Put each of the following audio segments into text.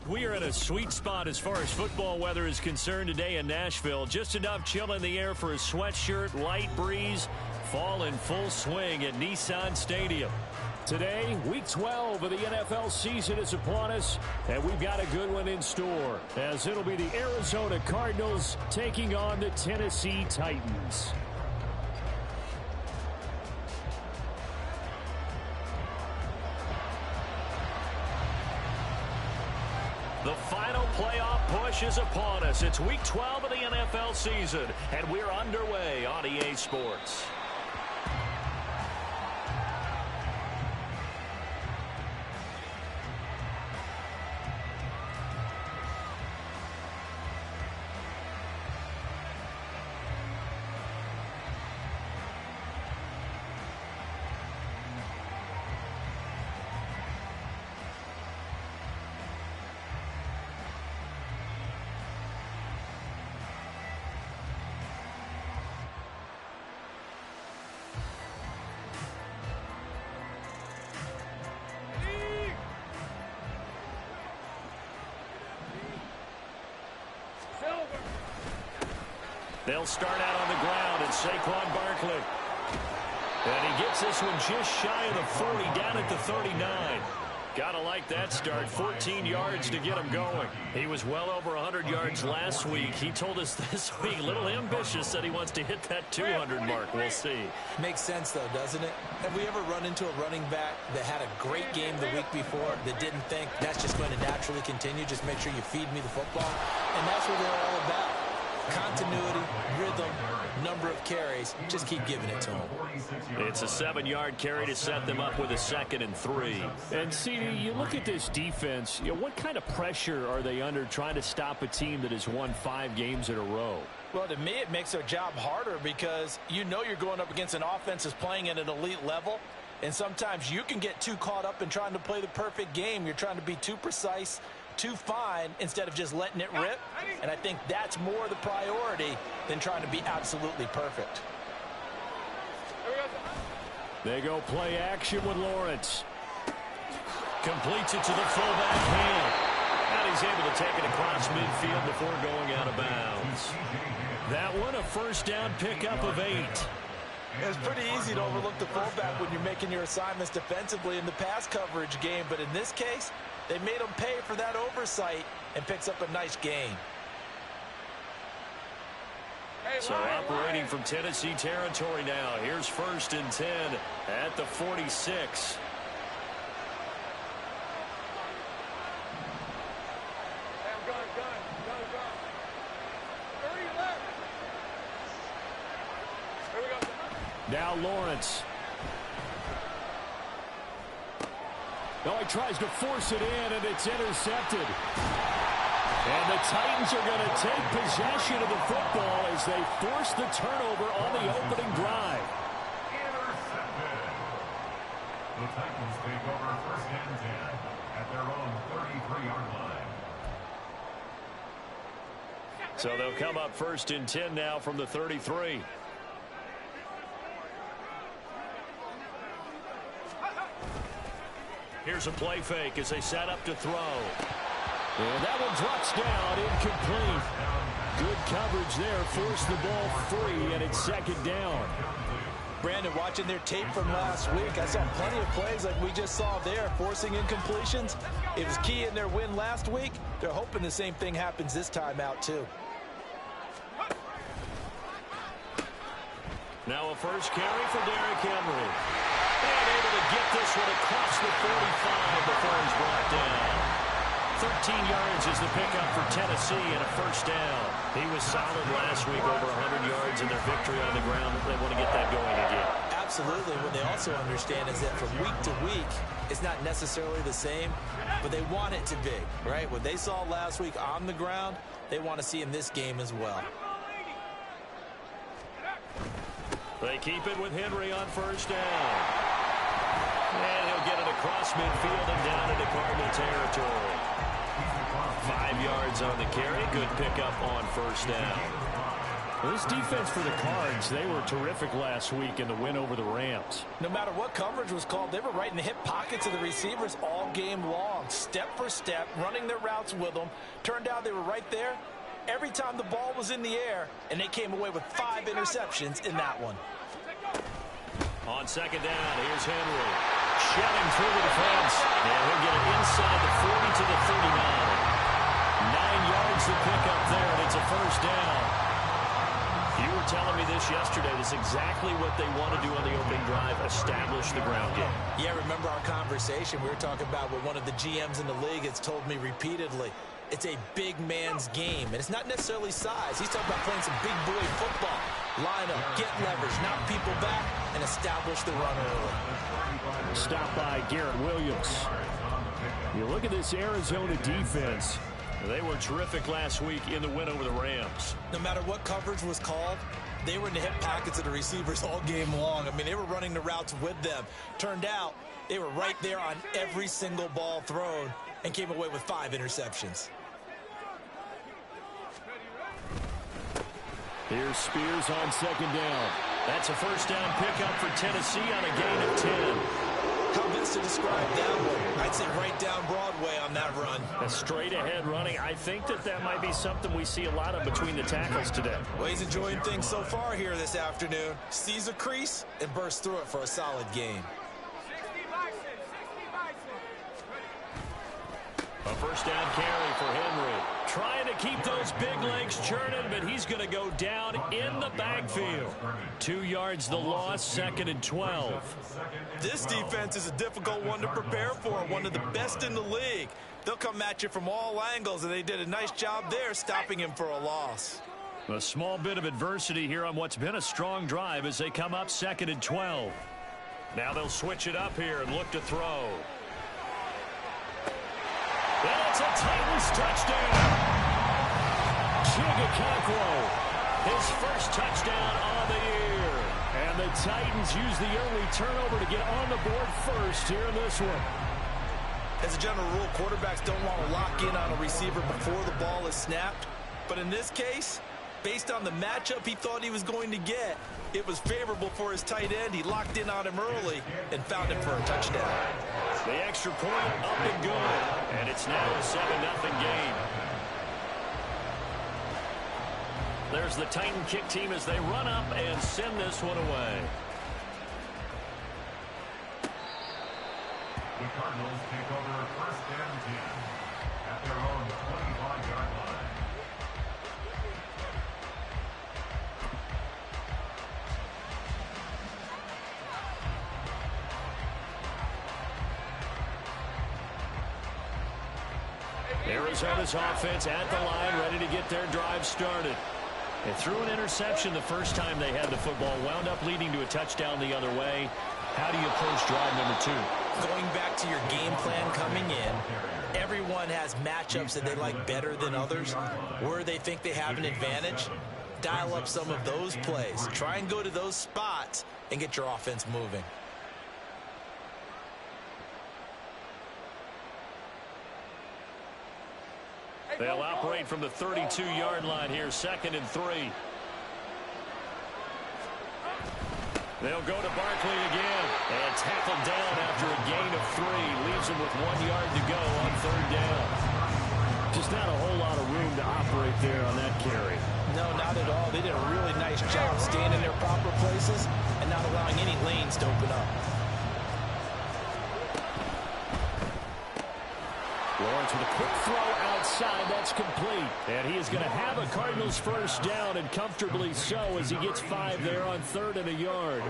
We are in a sweet spot as far as football weather is concerned today in Nashville. Just enough chill in the air for a sweatshirt, light breeze, fall in full swing at Nissan Stadium. Today, Week 12 of the NFL season is upon us, and we've got a good one in store, as it'll be the Arizona Cardinals taking on the Tennessee Titans. The final playoff push is upon us. It's Week 12 of the NFL season, and we're underway on EA Sports. They'll start out on the ground, and Saquon Barkley. And he gets this one just shy of the 40, down at the 39. Gotta like that start. 14 yards to get him going. He was well over 100 yards last week. He told us this week, a little ambitious, that he wants to hit that 200 mark. We'll see. Makes sense, though, doesn't it? Have we ever run into a running back that had a great game the week before that didn't think that's just going to naturally continue? Just make sure you feed me the football. And that's what they're all about. Continuity, rhythm, number of carries. Just keep giving it to them. It's a 7-yard carry to set them up with a 2nd and 3. And, CD, you look at this defense, what kind of pressure are they under trying to stop a team that has won 5 games in a row? Well, to me, it makes their job harder because you know you're going up against an offense that's playing at an elite level. And sometimes you can get too caught up in trying to play the perfect game. You're trying to be too precise, too fine, instead of just letting it rip. And I think that's more the priority than trying to be absolutely perfect. They go play action with Lawrence. Completes it to the fullback hand. And he's able to take it across midfield before going out of bounds. That one, a first down pickup of 8. It's pretty easy to overlook the fullback when you're making your assignments defensively in the pass coverage game. But in this case, they made him pay for that oversight and picks up a nice gain. So operating from Tennessee territory now. Here's 1st and 10 at the 46. Now Lawrence. No, he tries to force it in, and it's intercepted. And the Titans are going to take possession of the football as they force the turnover on the opening drive. Intercepted. The Titans take over 1st and 10 at their own 33-yard line. So they'll come up 1st and 10 now from the 33. Here's a play fake as they set up to throw. And that one drops down, incomplete. Good coverage there, forced the ball free, and it's 2nd down. Brandon, watching their tape from last week, I saw plenty of plays like we just saw there, forcing incompletions. It was key in their win last week. They're hoping the same thing happens this time out, too. Now a first carry for Derrick Henry. And able to get this one across the 45 before he's brought down. 13 yards is the pickup for Tennessee and a first down. He was solid last week, over 100 yards in their victory on the ground. They want to get that going again. Absolutely. What they also understand is that from week to week, it's not necessarily the same, but they want it to be, right? What they saw last week on the ground, they want to see in this game as well. They keep it with Henry on first down. And he'll get it across midfield and down into Cardinal territory. 5 yards on the carry. Good pickup on first down. This defense for the Cards, they were terrific last week in the win over the Rams. No matter what coverage was called, they were right in the hip pockets of the receivers all game long, step for step, running their routes with them. Turned out they were right there every time the ball was in the air, and they came away with 5 interceptions in that one. On second down, here's Henry. Shelling through the defense, and he'll get it inside the 40 to the 39. 9 yards to pick up there, and it's a first down. You were telling me this yesterday. This is exactly what they want to do on the opening drive, establish the ground game. Yeah, remember our conversation? We were talking about what one of the GMs in the league has told me repeatedly. It's a big man's game, and it's not necessarily size. He's talking about playing some big boy football. Line up, get leverage, knock people back, and establish the run early. Stop by Garrett Williams. You look at this Arizona defense. They were terrific last week in the win over the Rams. No matter what coverage was called, they were in the hip pockets of the receivers all game long. I mean, they were running the routes with them. Turned out, they were right there on every single ball thrown and came away with 5 interceptions. Here's Spears on second down. That's a first down pickup for Tennessee on a gain of 10. How best to describe that one? I'd say right down Broadway on that run. A straight-ahead running. I think that might be something we see a lot of between the tackles today. Well, he's enjoying things so far here this afternoon. Sees a crease and bursts through it for a solid gain. A first down carry for Henry. Trying to keep those big legs churning, but he's going to go down in the backfield. 2 yards the loss, 2nd and 12. This defense is a difficult one to prepare for, one of the best in the league. They'll come at you from all angles, and they did a nice job there stopping him for a loss. A small bit of adversity here on what's been a strong drive as they come up 2nd and 12. Now they'll switch it up here and look to throw. And it's a Titans touchdown. Chigakakwo, his first touchdown on the year. And the Titans use the early turnover to get on the board first here in this one. As a general rule, quarterbacks don't want to lock in on a receiver before the ball is snapped. But in this case, based on the matchup he thought he was going to get, it was favorable for his tight end. He locked in on him early and found him for a touchdown. The extra point up and good. And it's now a 7-0 game. There's the Titan kick team as they run up and send this one away. The Cardinals take over first and 10 at their own 25-yard line. Arizona's offense at the line, ready to get their drive started. They threw an interception the first time they had the football, wound up leading to a touchdown the other way. How do you approach drive number 2? Going back to your game plan coming in, everyone has matchups that they like better than others, where they think they have an advantage. Dial up some of those plays. Try and go to those spots and get your offense moving. They'll operate from the 32-yard line here, 2nd and 3. They'll go to Barkley again and tackled down after a gain of 3. Leaves him with 1 yard to go on 3rd down. Just not a whole lot of room to operate there on that carry. No, not at all. They did a really nice job staying in their proper places and not allowing any lanes to open up. Lawrence with a quick throw outside. That's complete. And he is going to have a Cardinals first down, and comfortably so, as he gets 5 there on 3rd and a yard.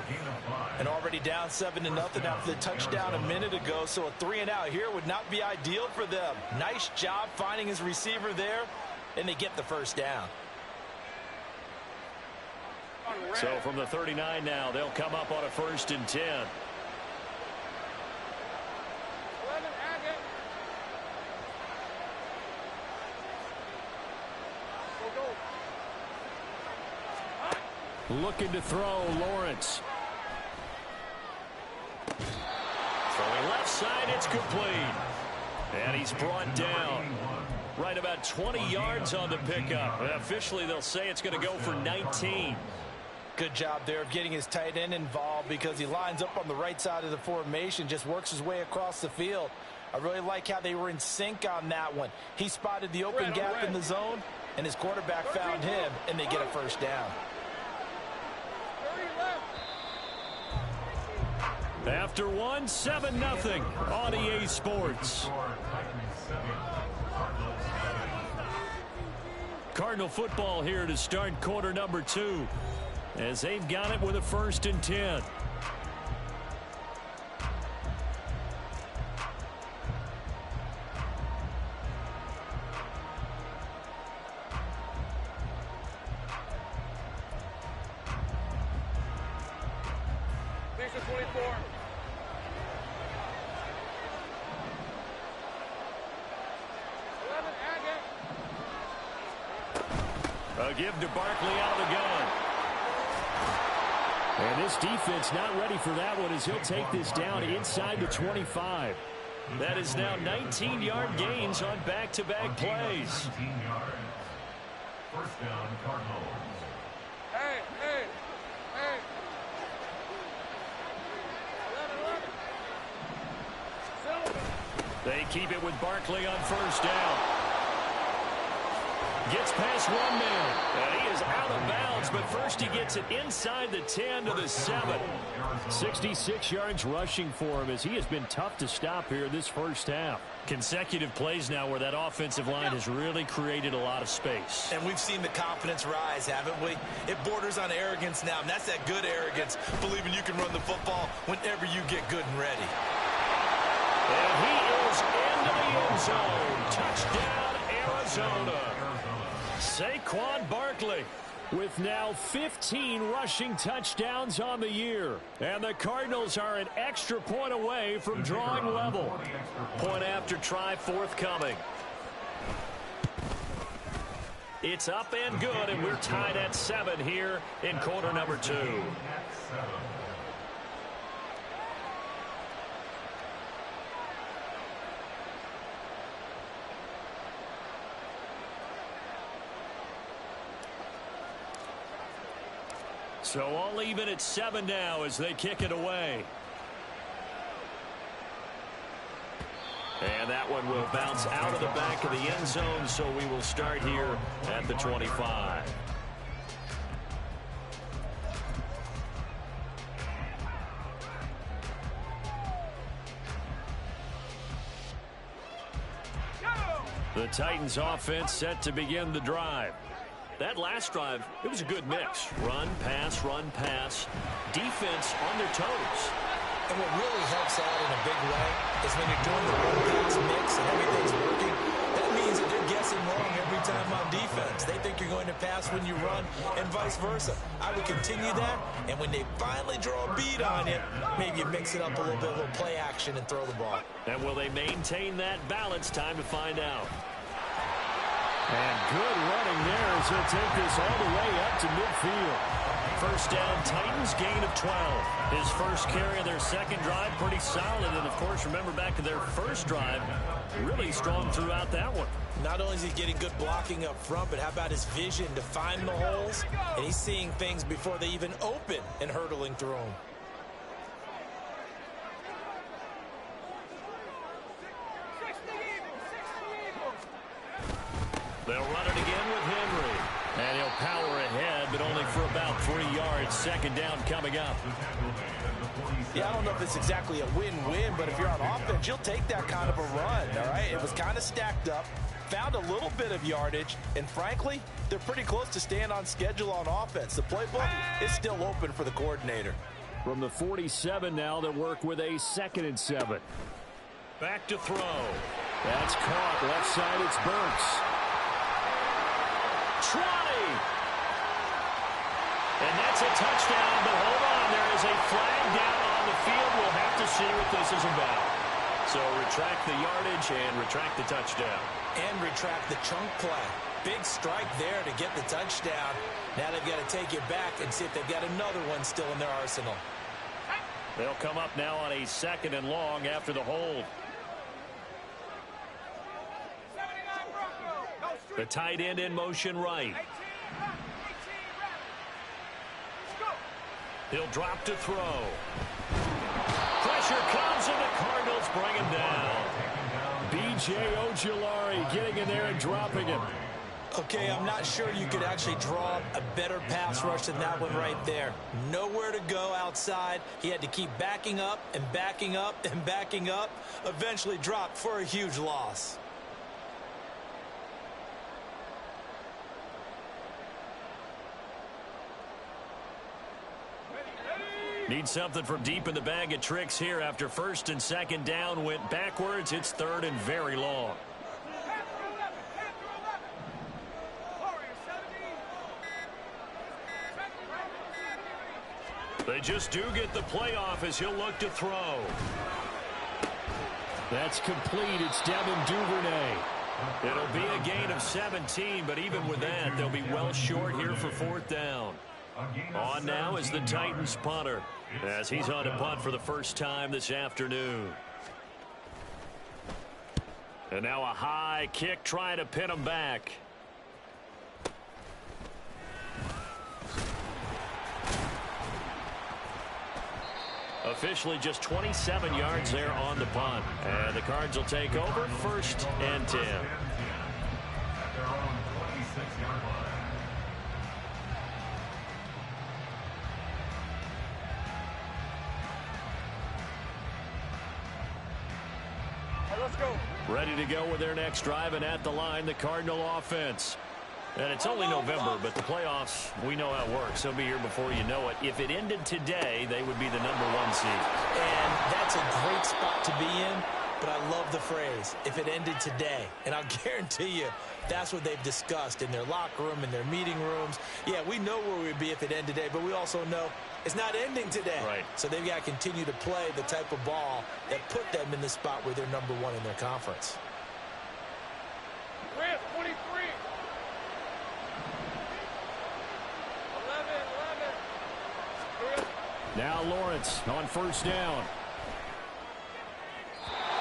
And already down 7-0 after the touchdown a minute ago, so a 3-and-out here would not be ideal for them. Nice job finding his receiver there, and they get the first down. So from the 39 now, they'll come up on a 1st and 10. Looking to throw, Lawrence. Throwing left side, it's complete. And he's brought down. Right about 20 yards on the pickup. Officially, they'll say it's going to go for 19. Good job there of getting his tight end involved because he lines up on the right side of the formation, just works his way across the field. I really like how they were in sync on that one. He spotted the open gap in the zone, and his quarterback found him, and they get a first down. After one, 7-0 on EA Sports. Cardinal football here to start quarter number 2 as they've got it with a 1st and 10. A give to Barkley out of the gun. And this defense not ready for that one as he'll take this down inside the 25. That is now 19-yard gains on back-to-back plays. 19 yards. First down, Cardinals. Hey. They keep it with Barkley on first down. Gets past one man. And he is out of bounds, but first he gets it inside the 10 to the 7. 66 yards rushing for him as he has been tough to stop here this first half. Consecutive plays now where that offensive line has really created a lot of space. And we've seen the confidence rise, haven't we? It borders on arrogance now, and that's that good arrogance, believing you can run the football whenever you get good and ready. And he is into the end zone. Touchdown, Arizona. Saquon Barkley with now 15 rushing touchdowns on the year. And the Cardinals are an extra point away from drawing level. Point after try forthcoming. It's up and good, and we're tied at 7 here in quarter number 2. So all even at 7 now as they kick it away. And that one will bounce out of the back of the end zone, so we will start here at the 25. The Titans offense set to begin the drive. That last drive, it was a good mix. Run, pass, defense on their toes. And what really helps out in a big way is when you're doing the run-pass mix and everything's working, that means that they're guessing wrong every time on defense. They think you're going to pass when you run and vice versa. I would continue that, and when they finally draw a bead on you, maybe you mix it up a little bit, a little play action and throw the ball. And will they maintain that balance? Time to find out. And good running there as he'll take this all the way up to midfield. First down, Titans, gain of 12. His first carry of their second drive, pretty solid. And, of course, remember back to their first drive, really strong throughout that one. Not only is he getting good blocking up front, but how about his vision to find the holes? And he's seeing things before they even open and hurtling through them. They'll run it again with Henry. And he'll power ahead, but only for about 3 yards. Second down coming up. Yeah, I don't know if it's exactly a win-win, but if you're on offense, you'll take that kind of a run, all right? It was kind of stacked up, found a little bit of yardage, and frankly, they're pretty close to staying on schedule on offense. The playbook is still open for the coordinator. From the 47 now, they'll work with a 2nd and 7. Back to throw. That's caught. Left side, it's Burks. 20. And that's a touchdown, but hold on. There is a flag down on the field. We'll have to see what this is about. So retract the yardage and retract the touchdown. And retract the chunk play. Big strike there to get the touchdown. Now they've got to take it back and see if they've got another one still in their arsenal. They'll come up now on a 2nd and long after the hold. The tight end in motion right. He'll drop to throw. Pressure comes, and the Cardinals bring him down. B.J. Ojulari getting in there and dropping him. Okay, I'm not sure you could actually draw a better pass rush than that one right there. Nowhere to go outside. He had to keep backing up and backing up and backing up. Eventually dropped for a huge loss. Need something from deep in the bag of tricks here after first and second down went backwards. It's third and very long. They just do get the playoff as he'll look to throw. That's complete. It's Devin Duvernay. It'll be a gain of 17, but even with that, they'll be well short here for fourth down. On now is the Titans punter as he's on to punt for the first time this afternoon. And now a high kick trying to pin him back. Officially just 27 yards there on the punt. And the Cards will take over first and 10. At their own 26-yard line. Ready to go with their next drive, and at the line, the Cardinal offense. And it's only November, but the playoffs, we know how it works. They'll be here before you know it. If it ended today, they would be the #1 seed. And that's a great spot to be in, but I love the phrase, if it ended today. And I'll guarantee you, that's what they've discussed in their locker room, in their meeting rooms. Yeah, we know where we'd be if it ended today, but we also know it's not ending today. Right. So they've got to continue to play the type of ball that put them in the spot where they're #1 in their conference. 23. 11. Now Lawrence on first down.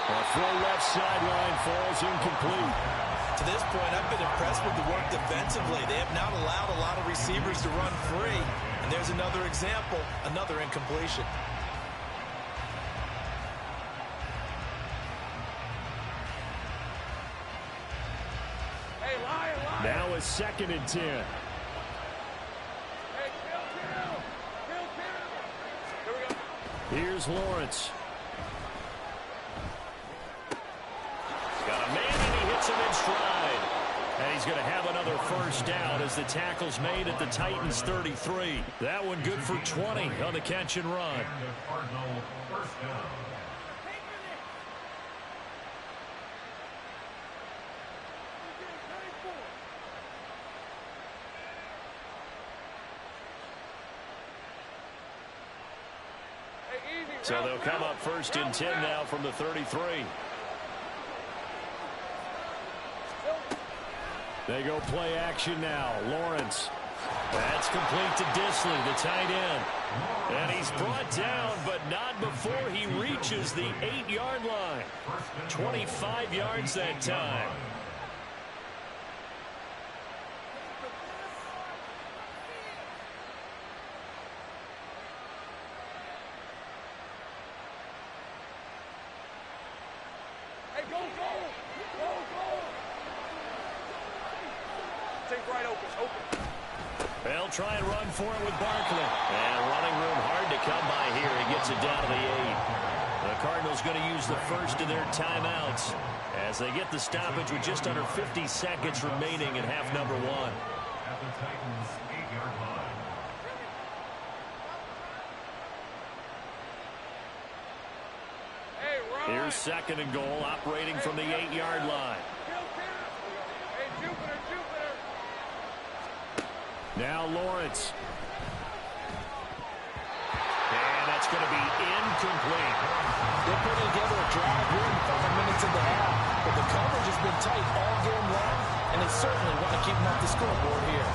A throw left sideline falls incomplete. To this point, I've been impressed with the work defensively. They have not allowed a lot of receivers to run free. And there's another example, another incompletion. Hey, Lion. Now a second and 10. Hey, kill. Here we go. Here's Lawrence. Got a man, and he hits him in stride. And he's going to have another first down as the tackle's made at the Titans' 33. That one good for 20 on the catch and run. And the Cardinal first down. So they'll come up first and 10 now from the 33. They go play action now. Lawrence. That's complete to Disley, the tight end. And he's brought down, but not before he reaches the 8-yard line. 25 yards that time. Hey, go. Take right open. They'll try and run for it with Barkley. And running room hard to come by here. He gets it down to the 8. The Cardinals going to use the first of their timeouts as they get the stoppage with just under 50 seconds remaining in half number 1. At the Titans' 8-yard line. Hey, run. Here's second and goal, operating from the 8-yard line. Hey, Jupiter. Now Lawrence. And that's going to be incomplete. They're putting together a drive here in 5 minutes of the half, but the coverage has been tight all game long, and they certainly want to keep them off the scoreboard here.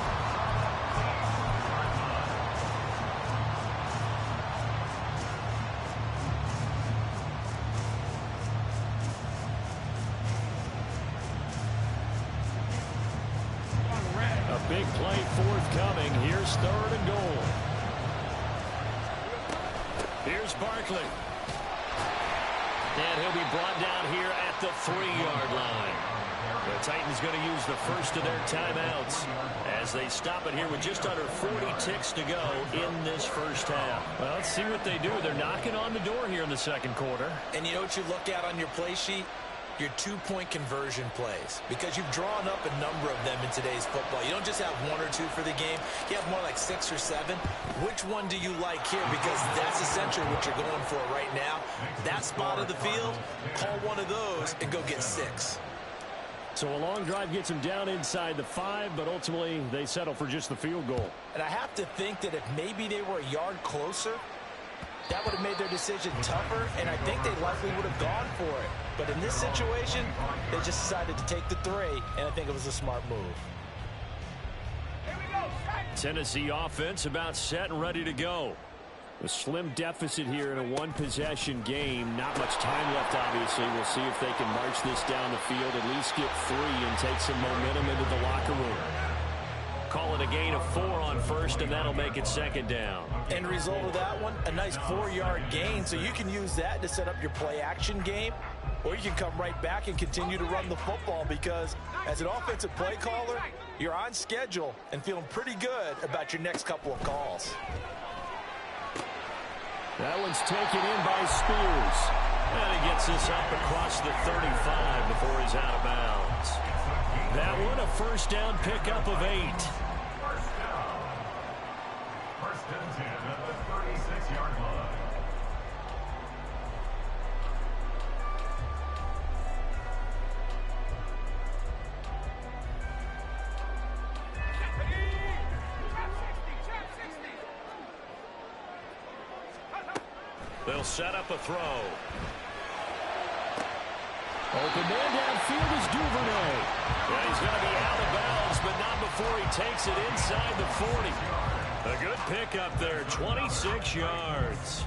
play forthcoming. Here's 3rd and goal. Here's Barkley. And he'll be brought down here at the 3-yard line. The Titans going to use the first of their timeouts as they stop it here with just under 40 ticks to go in this first half. Well, let's see what they do. They're knocking on the door here in the second quarter. And you know what you look at on your play sheet? Your 2-point conversion plays, because you've drawn up a number of them in today's football. You don't just have 1 or 2 for the game. You have more like 6 or 7. Which one do you like here? Because that's essentially what you're going for right now. That spot of the field, call one of those and go get 6. So a long drive gets them down inside the 5, but ultimately they settle for just the field goal. And I have to think that if maybe they were a yard closer, that would have made their decision tougher, and I think they likely would have gone for it. But in this situation, they just decided to take the 3, and I think it was a smart move. Tennessee offense about set and ready to go. A slim deficit here in a 1-possession game. Not much time left, obviously. We'll see if they can march this down the field, at least get 3 and take some momentum into the locker room. Call it a gain of 4 on first, and that'll make it 2nd down. End result of that one, a nice 4-yard gain, so you can use that to set up your play-action game, or you can come right back and continue to run the football, because as an offensive play caller, you're on schedule and feeling pretty good about your next couple of calls. That one's taken in by Spears. And he gets this up across the 35 before he's out of bounds. That one a first down pickup of 8. First down. 1st and 10 at the 36-yard line. They'll set up a throw. Open man downfield is Duvernay. Yeah, he's going to be out of bounds, but not before he takes it inside the 40. A good pickup there, 26 yards.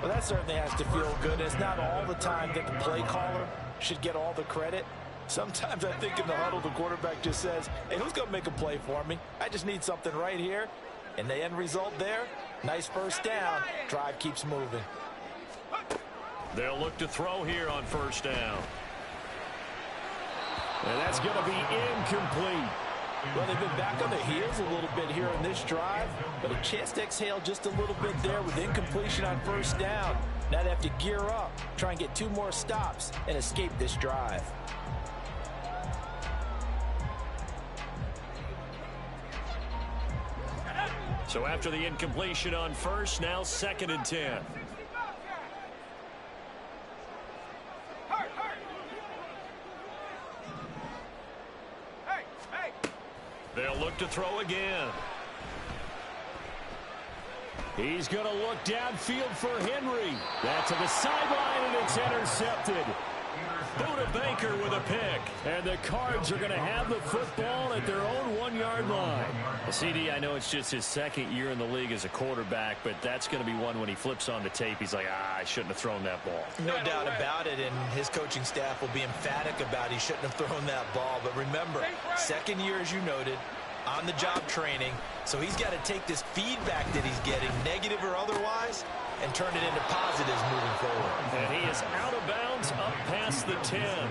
Well, that certainly has to feel good. It's not all the time that the play caller should get all the credit. Sometimes I think in the huddle, the quarterback just says, hey, who's going to make a play for me? I just need something right here. And the end result there, nice first down. Drive keeps moving. They'll look to throw here on first down. And that's going to be incomplete. Well, they've been back on the heels a little bit here in this drive, but a chance to exhale just a little bit there with incompletion on first down. Now they have to gear up, try and get 2 more stops, and escape this drive. So after the incompletion on first, now 2nd and 10. They'll look to throw again. He's going to look downfield for Henry. That's to the sideline, and it's intercepted. Buda Baker with a pick. And the Cards are going to have the football at their own 1-yard line. CD, I know it's just his 2nd year in the league as a quarterback, but that's going to be one when he flips on the tape. He's like, I shouldn't have thrown that ball. No doubt about it, and his coaching staff will be emphatic about he shouldn't have thrown that ball. But remember, 2nd year, as you noted, on-the-job training, so he's got to take this feedback that he's getting, negative or otherwise, and turn it into positives moving forward. And he is out of bounds up past the 10.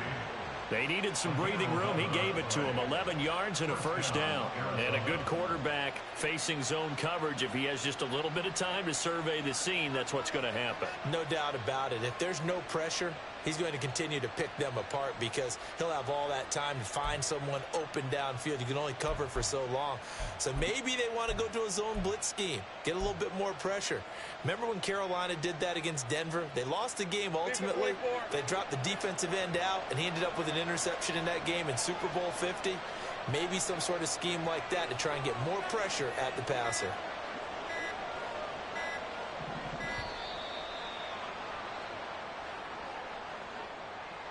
They needed some breathing room. He gave it to him. 11 yards and a first down. And a good quarterback facing zone coverage. If he has just a little bit of time to survey the scene, that's what's going to happen. No doubt about it. If there's no pressure, he's going to continue to pick them apart because he'll have all that time to find someone open downfield. You can only cover for so long. So maybe they want to go to a zone blitz scheme, get a little bit more pressure. Remember when Carolina did that against Denver? They lost the game ultimately. They dropped the defensive end out, and he ended up with an interception in that game in Super Bowl 50. Maybe some sort of scheme like that to try and get more pressure at the passer.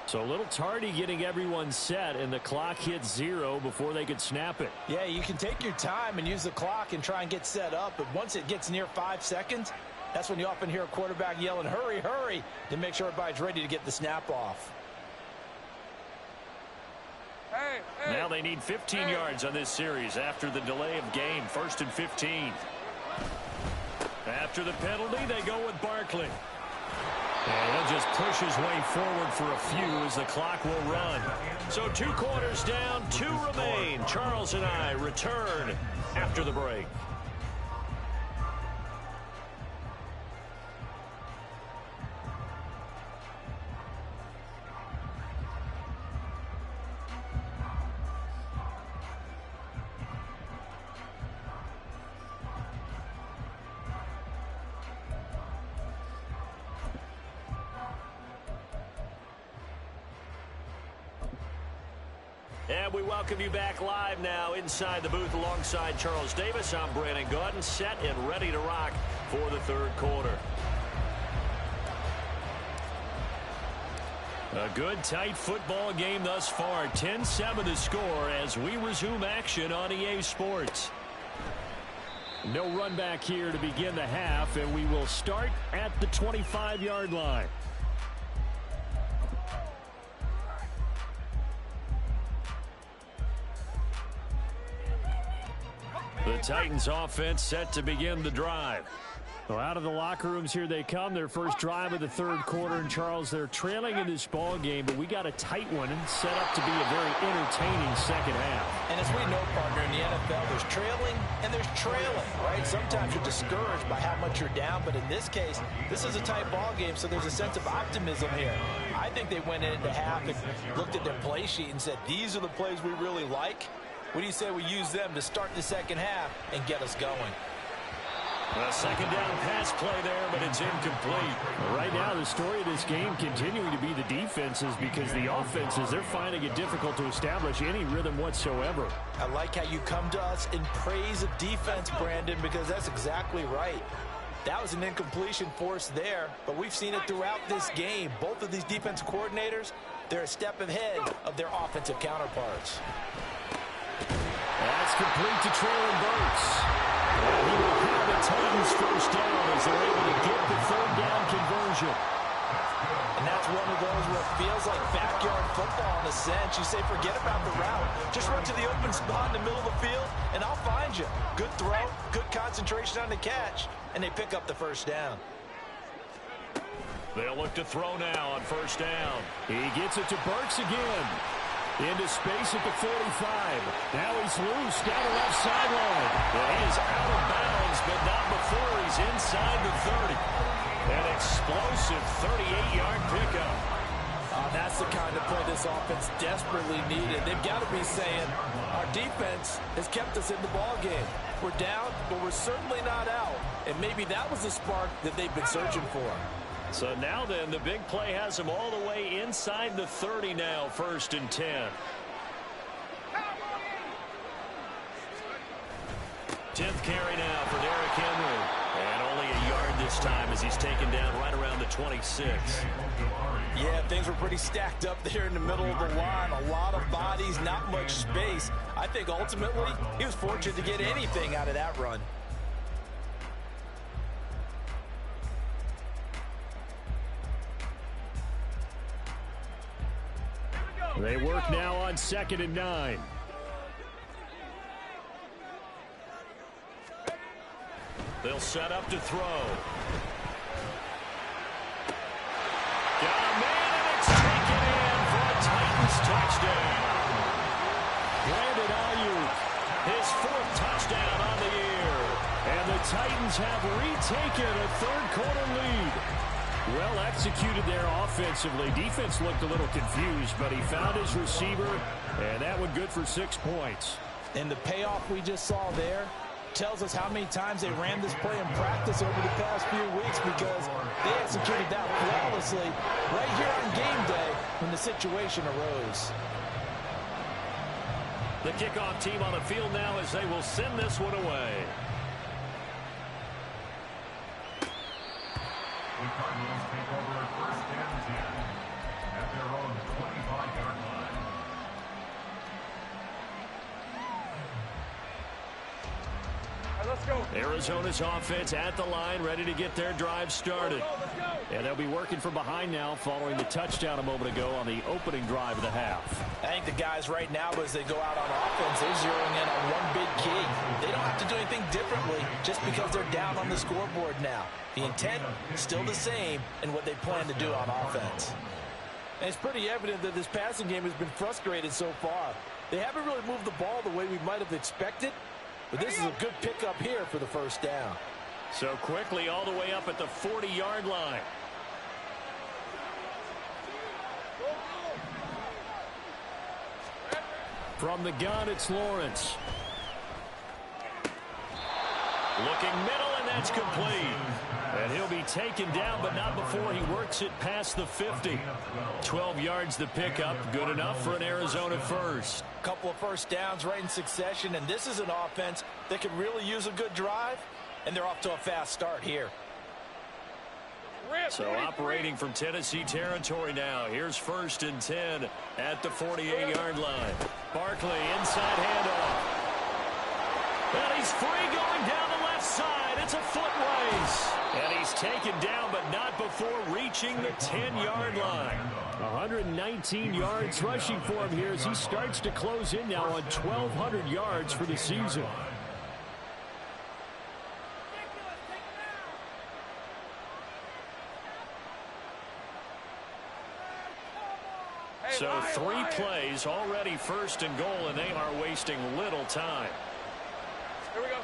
So a little tardy getting everyone set, and the clock hits 0 before they could snap it. Yeah, you can take your time and use the clock and try and get set up, but once it gets near 5 seconds, that's when you often hear a quarterback yelling, hurry, hurry, to make sure everybody's ready to get the snap off. Hey, Now they need 15 yards on this series after the delay of game. 1st and 15. After the penalty, they go with Barkley. And he'll just push his way forward for a few as the clock will run. So 2 quarters down, 2 remain. Charles and I return after the break. And we welcome you back live now inside the booth alongside Charles Davis. I'm Brandon Gaudin, set and ready to rock for the 3rd quarter. A good, tight football game thus far. 10-7 the score as we resume action on EA Sports. No run back here to begin the half, and we will start at the 25-yard line. The Titans offense set to begin the drive. Well, out of the locker rooms here they come. Their first drive of the 3rd quarter. And Charles, they're trailing in this ball game, but we got a tight one and set up to be a very entertaining second half. And as we know, partner, in the NFL, there's trailing and there's trailing, right? Sometimes you're discouraged by how much you're down, but in this case, this is a tight ball game, so there's a sense of optimism here. I think they went into half and looked at their play sheet and said, these are the plays we really like. What do you say we use them to start the second half and get us going? A second down pass play there, but it's incomplete. Right now, the story of this game continuing to be the defenses, because the offenses, they're finding it difficult to establish any rhythm whatsoever. I like how you come to us in praise of defense, Brandon, because that's exactly right. That was an incompletion forced there, but we've seen it throughout this game. Both of these defense coordinators, they're a step ahead of their offensive counterparts. That's complete to Traylon Burks. He will have the Titans first down as they're able to get the 3rd down conversion. And that's one of those where it feels like backyard football in a sense. You say, forget about the route. Just run to the open spot in the middle of the field, and I'll find you. Good throw, good concentration on the catch, and they pick up the first down. They'll look to throw now on 1st down. He gets it to Burks again. Into space at the 45. Now he's loose down the left sideline. Well, he is out of bounds, but not before he's inside the 30. An explosive 38-yard pickup. That's the kind of play this offense desperately needed. They've got to be saying, our defense has kept us in the ball game. We're down, but we're certainly not out. And maybe that was the spark that they've been searching for. So now then, the big play has them all the way inside the 30 now, 1st and 10. 10th carry now for Derrick Henry. And only a yard this time as he's taken down right around the 26. Yeah, things were pretty stacked up there in the middle of the line. A lot of bodies, not much space. I think ultimately he was fortunate to get anything out of that run. They work now on 2nd and 9. They'll set up to throw. Got a man, and it's taken in for a Titans touchdown. Brandon Ayuk, his 4th touchdown on the year. And the Titans have retaken a 3rd quarter lead. Well executed there offensively. Defense looked a little confused, but he found his receiver, and that one good for 6 points. And the payoff we just saw there tells us how many times they ran this play in practice over the past few weeks, because they executed that flawlessly right here on game day when the situation arose. The kickoff team on the field now as they will send this one away. The Cardinals take over 1st and 10 at their own 25-yard line. let's go. Arizona's offense at the line, ready to get their drive started. Let's go. And they'll be working from behind now following the touchdown a moment ago on the opening drive of the half. I think the guys right now, as they go out on offense, they're zeroing in on one big key. They don't have to do anything differently just because they're down on the scoreboard now. The intent is still the same in what they plan to do on offense. And it's pretty evident that this passing game has been frustrated so far. They haven't really moved the ball the way we might have expected, but this is a good pickup here for the first down. So quickly all the way up at the 40-yard line. From the gun, it's Lawrence. Looking middle, and that's complete. And he'll be taken down, but not before he works it past the 50. 12 yards the pickup. Good enough for an Arizona first. Couple of first downs right in succession, and this is an offense that could really use a good drive, and they're off to a fast start here. So operating from Tennessee territory now. Here's 1st and 10 at the 48-yard line. Barkley inside handoff. And he's free going down the left side. It's a foot race. And he's taken down, but not before reaching the 10-yard line. 119 yards rushing for him here as he starts to close in now on 1,200 yards for the season. So 3 plays, already 1st and goal, and they are wasting little time. Here we go.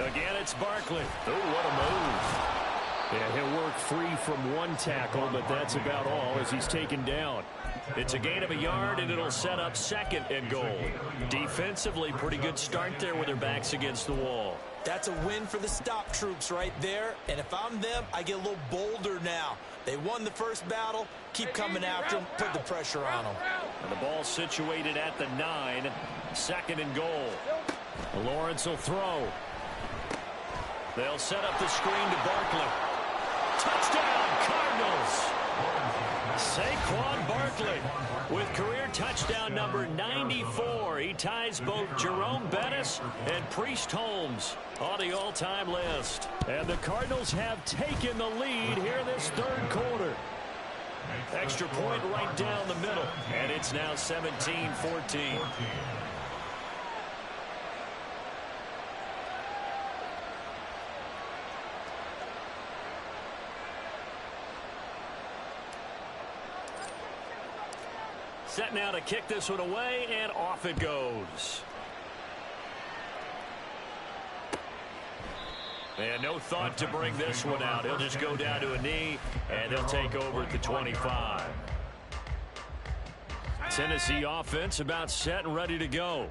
Again, it's Barkley. Oh, what a move. Yeah, he'll work free from one tackle, but that's about all as he's taken down. It's a gain of a yard, and it'll set up 2nd and goal. Defensively, pretty good start there with their backs against the wall. That's a win for the stop troops right there. And if I'm them, I get a little bolder now. They won the first battle. Keep coming after them. Put the pressure on them. And the ball situated at the 9. 2nd and goal. Lawrence will throw. They'll set up the screen to Barkley. Touchdown, Cardinals. Saquon Barkley with career touchdown number 94. He ties both Jerome Bettis and Priest Holmes on the all-time list. And the Cardinals have taken the lead here this 3rd quarter. Extra point right down the middle. And it's now 17-14. Set now to kick this one away, and off it goes. And no thought to bring this one out. He'll just go down to a knee, and they'll take over at the 25. Tennessee offense about set and ready to go.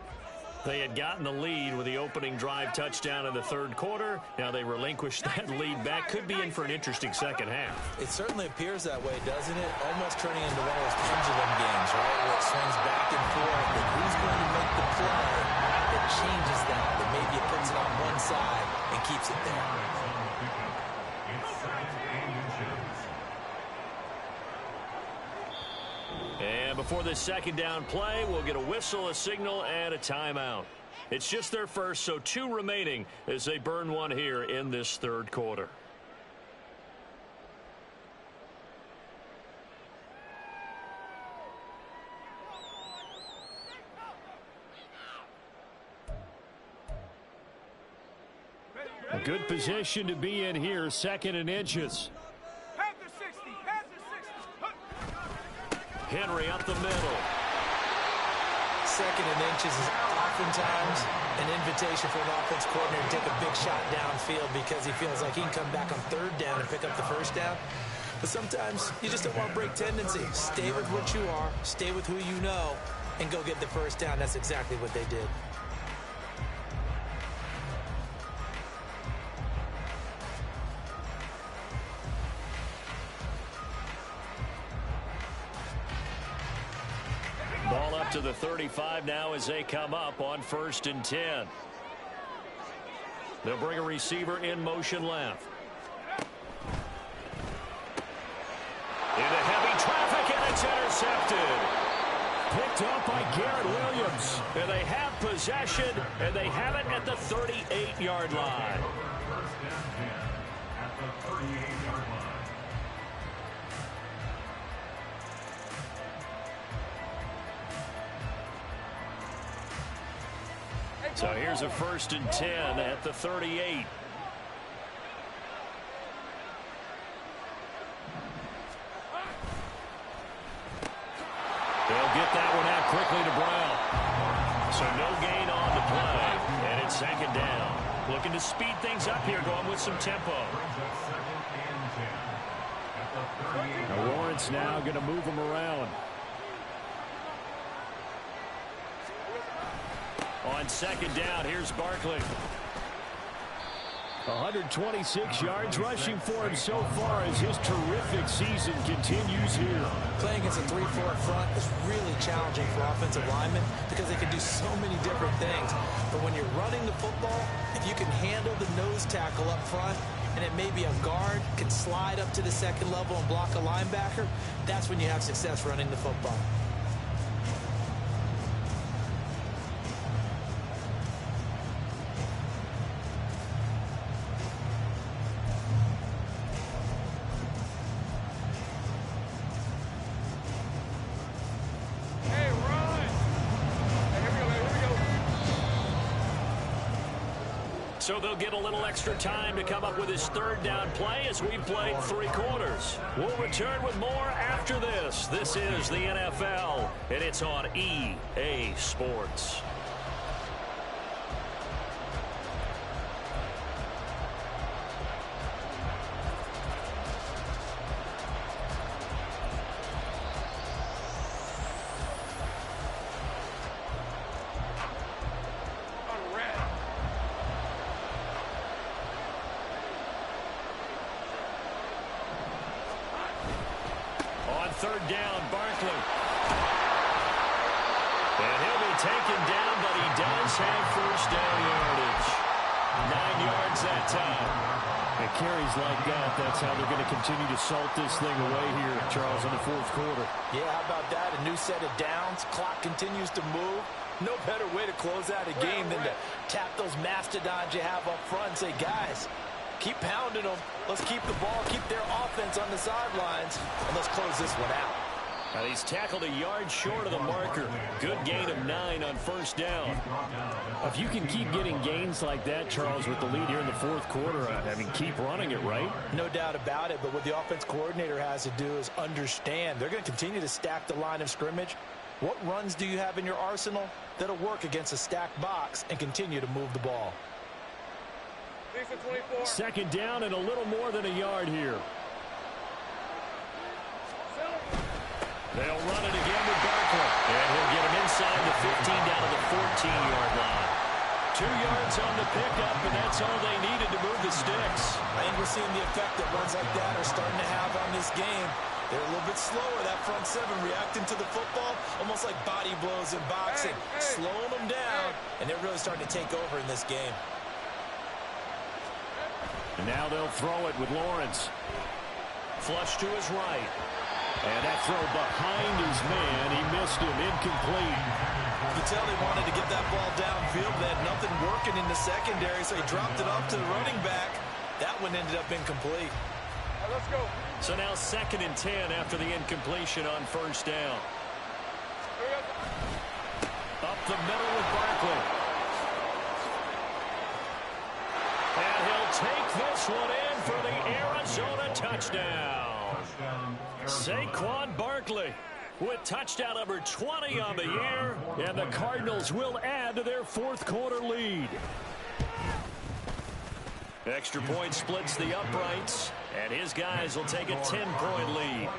They had gotten the lead with the opening drive touchdown in the 3rd quarter. Now they relinquished that lead back. Could be in for an interesting second half. It certainly appears that way, doesn't it? Almost turning into one of those pendulum games, right? Where it swings back and forth. But who's going to make the play that changes that maybe it puts it on one side and keeps it there? And before this 2nd down play, we'll get a whistle, a signal, and a timeout. It's just their first, so 2 remaining as they burn one here in this 3rd quarter. A good position to be in here, 2nd and inches. Henry up the middle. 2nd and inches is oftentimes an invitation for an offense coordinator to take a big shot downfield because he feels like he can come back on 3rd down and pick up the 1st down. But sometimes you just don't want to break tendency. Stay with what you are, stay with who you know, and go get the 1st down. That's exactly what they did. Ball up to the 35 now as they come up on 1st and 10. They'll bring a receiver in motion left. Into heavy traffic, and it's intercepted. picked up by Garrett Williams. And they have possession, and they have it at the 38-yard line. First and 10 at the 38-yard line. So here's a 1st and 10 at the 38. They'll get that one out quickly to Brown. So no gain on the play, and it's 2nd down. Looking to speed things up here, going with some tempo. Now Lawrence now going to move him around. On 2nd down, here's Barkley. 126 yards rushing for him so far as his terrific season continues here. Playing against a 3-4 front is really challenging for offensive linemen because they can do so many different things. But when you're running the football, if you can handle the nose tackle up front, and it may be a guard, can slide up to the 2nd level and block a linebacker, that's when you have success running the football. So they'll get a little extra time to come up with his 3rd down play as we've played 3 quarters. We'll return with more after this. This is the NFL, and it's on EA Sports. On 3rd down, Barkley. And he'll be taken down, but he does have 1st down yardage. 9 yards that time. And carries like that, that's how they're going to continue to salt this thing away here, Charles, in the 4th quarter. Yeah, how about that? A new set of downs. Clock continues to move. No better way to close out a game than to tap those mastodons you have up front and say, guys, keep pounding them. Let's keep the ball, keep their offense on the sidelines, and let's close this one out. Now he's tackled a yard short of the marker. Good gain of 9 on 1st down. If you can keep getting gains like that, Charles, with the lead here in the 4th quarter, I mean, keep running it, right? No doubt about it, but what the offense coordinator has to do is understand they're going to continue to stack the line of scrimmage. What runs do you have in your arsenal that'll work against a stacked box and continue to move the ball? 2nd down and a little more than a yard here. They'll run it again with Barkley. And he'll get him inside the 15 down to the 14-yard line. 2 yards on the pickup, and that's all they needed to move the sticks. I think we're seeing the effect that runs like that are starting to have on this game. They're a little bit slower, that front 7, reacting to the football, almost like body blows in boxing, slowing them down, and they're really starting to take over in this game. And now they'll throw it with Lawrence. Flush to his right. And that throw behind his man, he missed him, incomplete. You can tell they wanted to get that ball downfield. They had nothing working in the secondary, so he dropped it off to the running back. That one ended up incomplete. Let's go. So now 2nd and 10 after the incompletion on 1st down. Up the middle with Barkley. And he'll take this one in for the Arizona touchdown. Saquon Barkley with touchdown number 20 on the year, and the Cardinals will add to their 4th quarter lead. Extra point splits the uprights, and his guys will take a 10-point lead.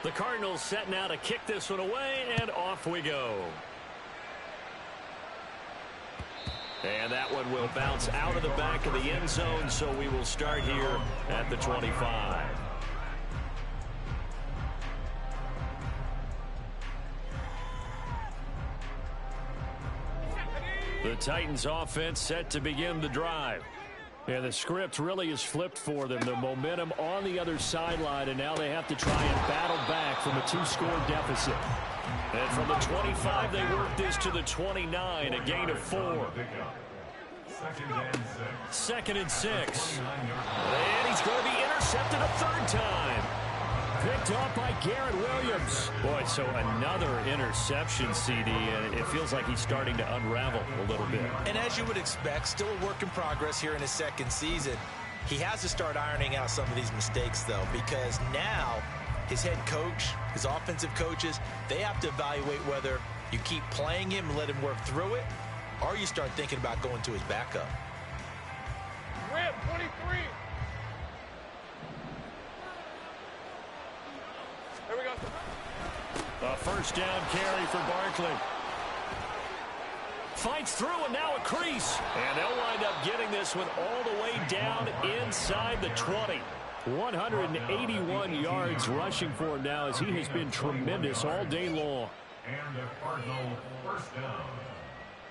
The Cardinals set now to kick this one away, and off we go. And that one will bounce out of the back of the end zone, so we will start here at the 25. The Titans offense set to begin the drive. Yeah, the script really is flipped for them. The momentum on the other sideline, and now they have to try and battle back from a 2-score deficit. And from the 25, they work this to the 29, a gain of 4. Second and 6. And he's going to be intercepted a third time. Picked off by Garrett Williams. Boy, so another interception, CD, and it feels like he's starting to unravel a little bit. And as you would expect, still a work in progress here in his second season. He has to start ironing out some of these mistakes, though, because now his head coach, his offensive coaches, they have to evaluate whether you keep playing him and let him work through it, or you start thinking about going to his backup. Rip, 23. Here we go. A first down carry for Barkley. Fights through, and now a crease. And they'll wind up getting this one all the way down inside the 20. 181 yards rushing for him now, as he has been tremendous all day long. And the Cardinal first down.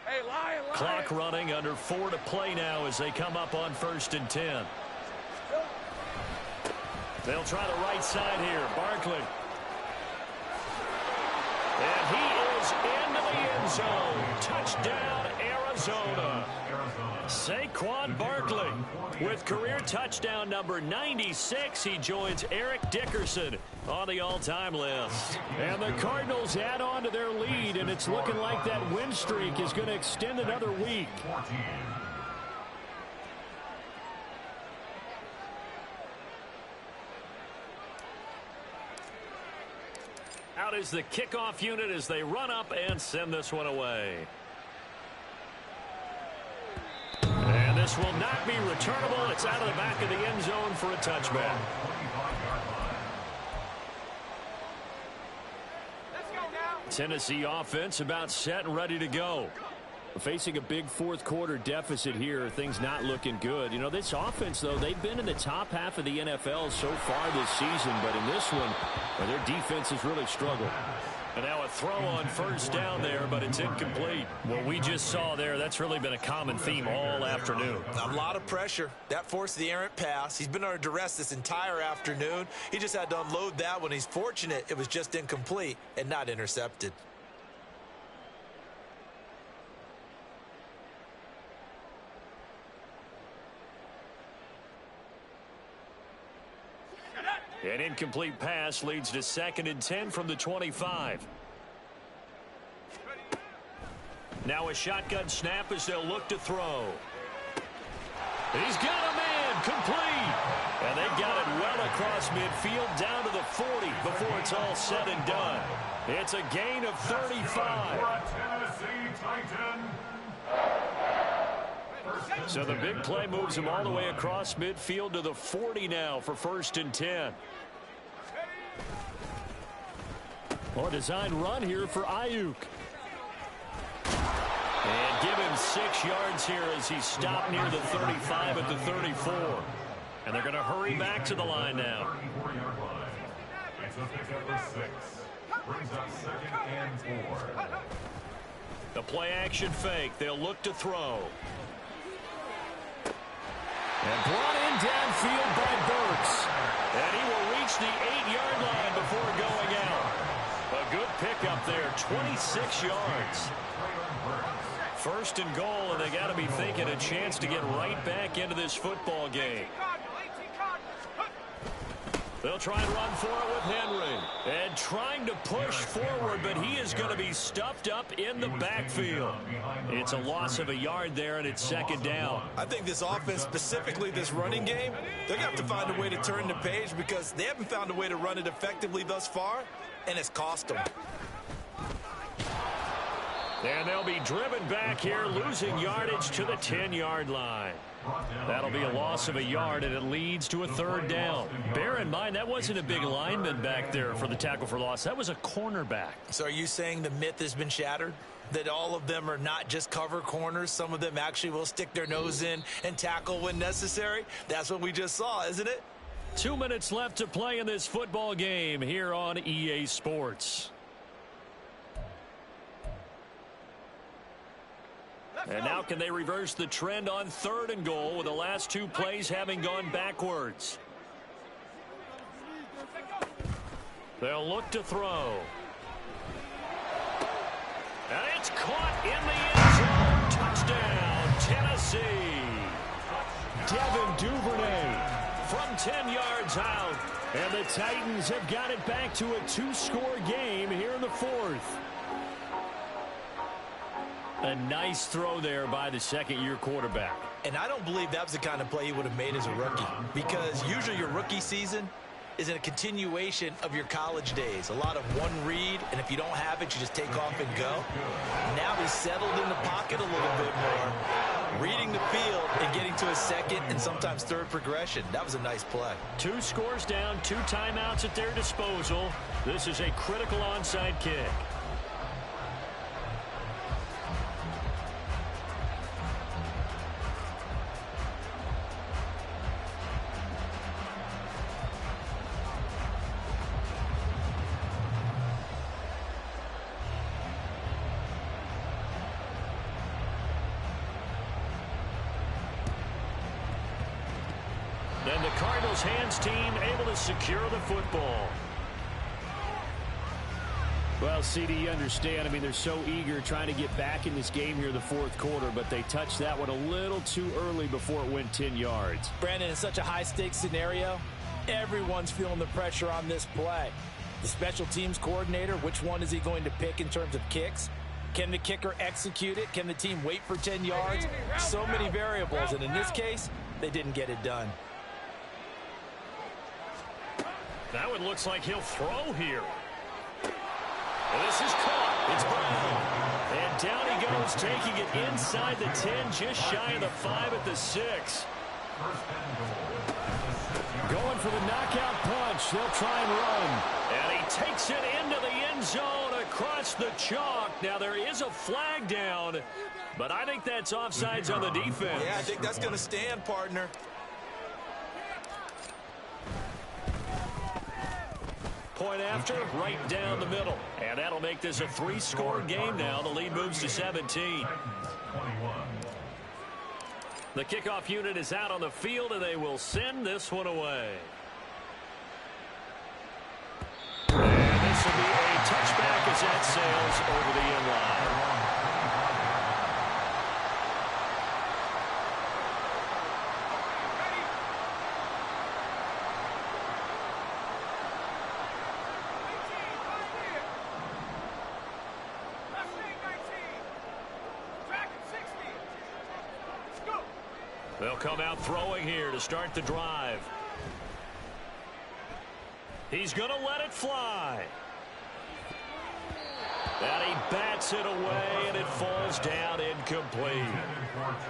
Hey, Lion. Clock running, under 4 to play now as they come up on 1st and 10. They'll try the right side here. Barkley. And he is into the end zone. Touchdown, Arizona. Saquon Barkley with career touchdown number 96. He joins Eric Dickerson on the all-time list. And the Cardinals add on to their lead, and it's looking like that win streak is going to extend another week. Out is the kickoff unit as they run up and send this one away. And this will not be returnable. It's out of the back of the end zone for a touchback. Tennessee offense about set and ready to go. Facing a big fourth quarter deficit here, things not looking good. You know, this offense, though, they've been in the top half of the NFL so far this season, but in this one, their defense has really struggled. And now a throw on first down there, but it's incomplete. What we just saw there, that's really been a common theme all afternoon. A lot of pressure. That forced the errant pass. He's been under duress this entire afternoon. He just had to unload that one. He's fortunate it was just incomplete and not intercepted. An incomplete pass leads to 2nd and 10 from the 25. Now a shotgun snap as they'll look to throw. He's got a man, complete. And they got it well across midfield down to the 40 before it's all said and done. It's a gain of 35. So the big play moves him all the way across midfield to the 40 now for 1st and 10. Well, a design run here for Ayuk. And give him 6 yards here as he's stopped near the 35 at the 34. And they're going to hurry back to the line now. It's a pickup of 6. Brings up 2nd and 4. The play action fake. They'll look to throw. And brought in downfield by Burks. And he will reach the 8-yard line before going out. A good pickup there, 26 yards. 1st and goal, and they got to be thinking a chance to get right back into this football game. They'll try and run for it with Henry. And trying to push forward, but he is going to be stuffed up in the backfield. It's a loss of a yard there, and it's 2nd down. I think this offense, specifically this running game, they're going to have to find a way to turn the page because they haven't found a way to run it effectively thus far, and it's cost them. And they'll be driven back here, losing yardage to the 10-yard line. That'll be a loss of a yard, and it leads to a 3rd down. Bear in mind, that wasn't a big lineman back there for the tackle for loss. That was a cornerback. So are you saying the myth has been shattered? That all of them are not just cover corners? Some of them actually will stick their nose in and tackle when necessary? That's what we just saw, isn't it? 2 minutes left to play in this football game here on EA Sports. And now can they reverse the trend on 3rd and goal with the last 2 plays having gone backwards? They'll look to throw. And it's caught in the end zone. Touchdown, Tennessee. Devin Duvernay From 10 yards out. And the Titans have got it back to a 2-score game here in the 4th. A nice throw there by the second-year quarterback. And I don't believe that was the kind of play he would have made as a rookie, because usually your rookie season is in a continuation of your college days. A lot of one read, and if you don't have it, you just take off and go. Now he's settled in the pocket a little bit more, reading the field and getting to a second and sometimes third progression. That was a nice play. 2 scores down, 2 timeouts at their disposal. This is a critical onside kick. And the Cardinals hands team able to secure the football. Well, CD, you understand. I mean, they're so eager trying to get back in this game here in the 4th quarter, but they touched that one a little too early before it went 10 yards. Brandon, in such a high-stakes scenario, everyone's feeling the pressure on this play. The special teams coordinator, which one is he going to pick in terms of kicks? Can the kicker execute it? Can the team wait for 10 yards? So many variables, and in this case, they didn't get it done. That one looks like he'll throw here. And this is caught. It's Brown. And down he goes, taking it inside the 10, just shy of the 5 at the 6. Going for the knockout punch. They'll try and run. And he takes it into the end zone across the chalk. Now there is a flag down, but I think that's offsides on the defense. Yeah, I think that's going to stand, partner. Point after, right down the middle. And that'll make this a 3-score game now. The lead moves to 17. The kickoff unit is out on the field, and they will send this one away. And this will be a touchback as that sails over the end line. They'll come out throwing here to start the drive. He's going to let it fly. And he bats it away, and it falls down incomplete.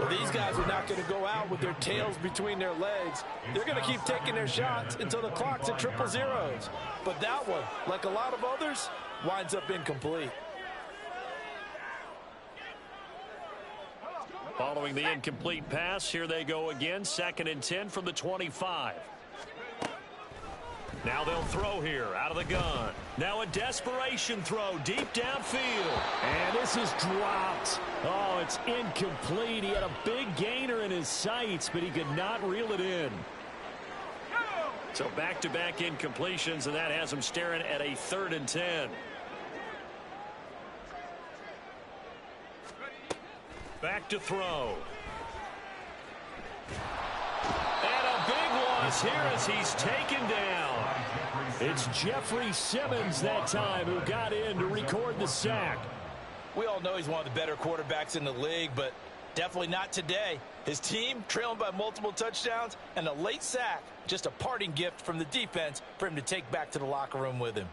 Well, these guys are not going to go out with their tails between their legs. They're going to keep taking their shots until the clock's at 000. But that one, like a lot of others, winds up incomplete. Following the incomplete pass, here they go again. 2nd and 10 from the 25. Now they'll throw here out of the gun. Now a desperation throw deep downfield. And this is dropped. Oh, it's incomplete. He had a big gainer in his sights, but he could not reel it in. So back-to-back incompletions, and that has him staring at a 3rd and 10. Back to throw. And a big loss here as he's taken down. It's Jeffrey Simmons that time who got in to record the sack. We all know he's one of the better quarterbacks in the league, but definitely not today. His team trailing by multiple touchdowns, and a late sack, just a parting gift from the defense for him to take back to the locker room with him.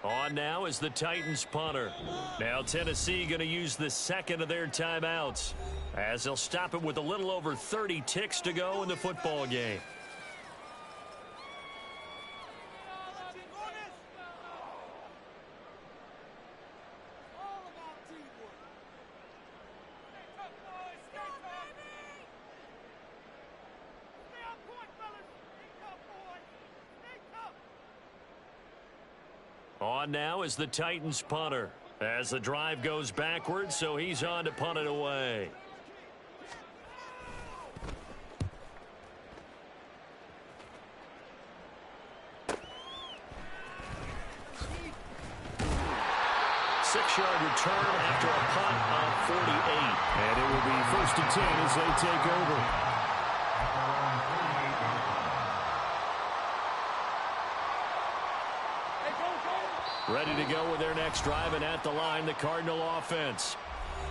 On now is the Titans punter. Now Tennessee going to use the 2nd of their timeouts as they'll stop it with a little over 30 ticks to go in the football game. On now is the Titans punter. As the drive goes backwards, so he's on to punt it away. Six-yard return after a punt of 48. And it will be 1st and 10 as they take over. Ready to go with their next drive, and at the line, the Cardinal offense.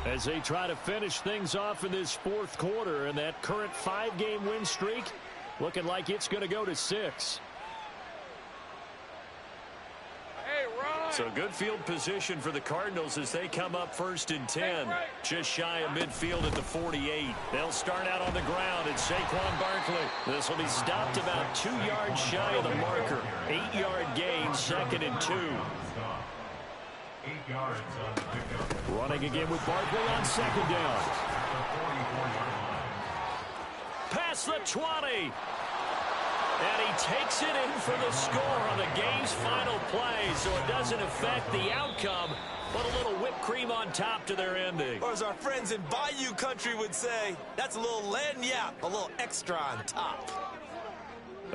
As they try to finish things off in this 4th quarter, and that current 5-game win streak looking like it's going to go to 6. So good field position for the Cardinals as they come up 1st and 10. Just shy of midfield at the 48. They'll start out on the ground at Saquon Barkley. This will be stopped about 2 yards shy of the marker. 8-yard gain, 2nd and 2. 8 yards on the pickup. Running again with Barkley on 2nd down. Past the 20. And he takes it in for the score on the game's final play, so it doesn't affect the outcome, but a little whipped cream on top to their ending. Or as our friends in Bayou Country would say, that's a little lagniappe, a little extra on top.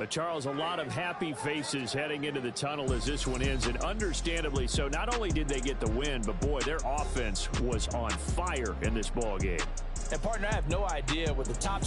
Charles, a lot of happy faces heading into the tunnel as this one ends, and understandably so. Not only did they get the win, but boy, their offense was on fire in this ball game. And partner, I have no idea what the top